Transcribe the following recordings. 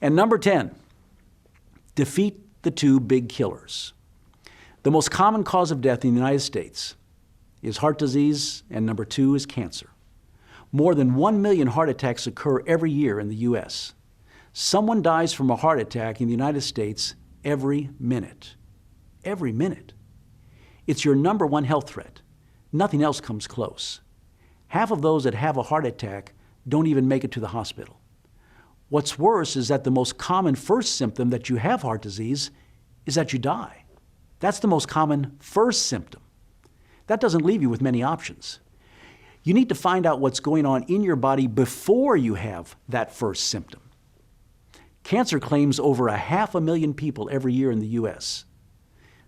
And number 10, defeat the two big killers. The most common cause of death in the United States is heart disease, and number 2 is cancer. More than 1 million heart attacks occur every year in the U.S. Someone dies from a heart attack in the United States every minute. Every minute. It's your number 1 health threat. Nothing else comes close. Half of those that have a heart attack don't even make it to the hospital. What's worse is that the most common first symptom that you have heart disease is that you die. That's the most common first symptom. That doesn't leave you with many options. You need to find out what's going on in your body before you have that first symptom. Cancer claims over 500,000 people every year in the U.S.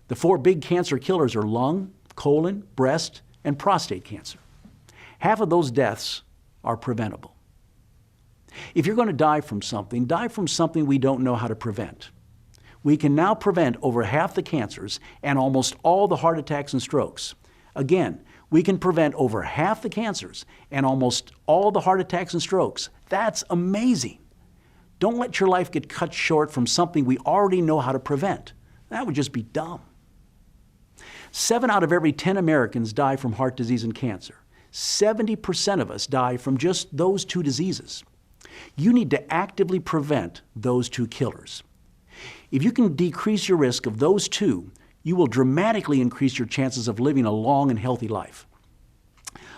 The 4 big cancer killers are lung, colon, breast, and prostate cancer. Half of those deaths are preventable. If you're going to die from something we don't know how to prevent. We can now prevent over half the cancers and almost all the heart attacks and strokes. Again, we can prevent over half the cancers and almost all the heart attacks and strokes. That's amazing. Don't let your life get cut short from something we already know how to prevent. That would just be dumb. 7 out of every 10 Americans die from heart disease and cancer. 70% of us die from just those 2 diseases. You need to actively prevent those 2 killers. If you can decrease your risk of those 2, you will dramatically increase your chances of living a long and healthy life.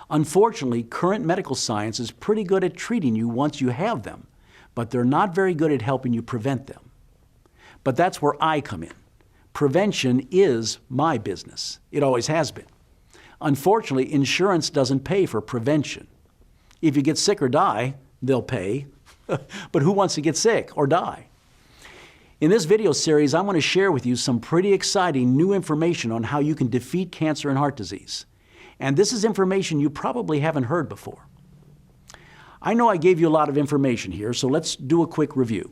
Unfortunately, current medical science is pretty good at treating you once you have them, but they're not very good at helping you prevent them. But that's where I come in. Prevention is my business. It always has been. Unfortunately, insurance doesn't pay for prevention. If you get sick or die, they'll pay, but who wants to get sick or die? In this video series, I'm going to share with you some pretty exciting new information on how you can defeat cancer and heart disease. And this is information you probably haven't heard before. I know I gave you a lot of information here, so let's do a quick review.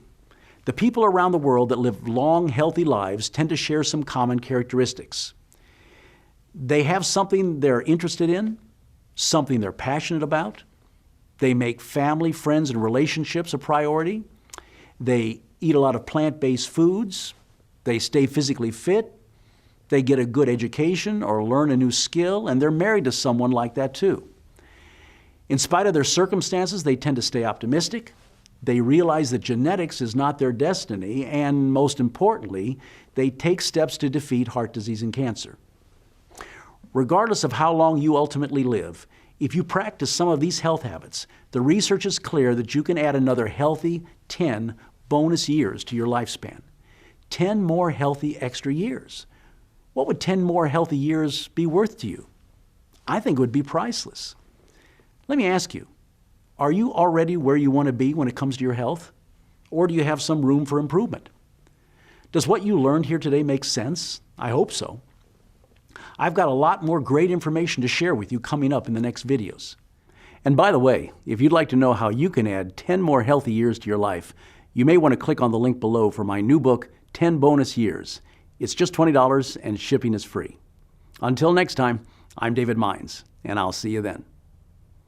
The people around the world that live long, healthy lives tend to share some common characteristics. They have something they're interested in, something they're passionate about. They make family, friends, and relationships a priority. They eat a lot of plant-based foods. They stay physically fit. They get a good education or learn a new skill, and they're married to someone like that too. In spite of their circumstances, they tend to stay optimistic. They realize that genetics is not their destiny, and most importantly, they take steps to defeat heart disease and cancer. Regardless of how long you ultimately live, if you practice some of these health habits, the research is clear that you can add another healthy 10 bonus years to your lifespan. 10 more healthy extra years. What would 10 more healthy years be worth to you? I think it would be priceless. Let me ask you, are you already where you want to be when it comes to your health? Or do you have some room for improvement? Does what you learned here today make sense? I hope so. I've got a lot more great information to share with you coming up in the next videos. And by the way, if you'd like to know how you can add 10 more healthy years to your life, you may want to click on the link below for my new book, 10 Bonus Years. It's just $20 and shipping is free. Until next time, I'm David Meinz, and I'll see you then.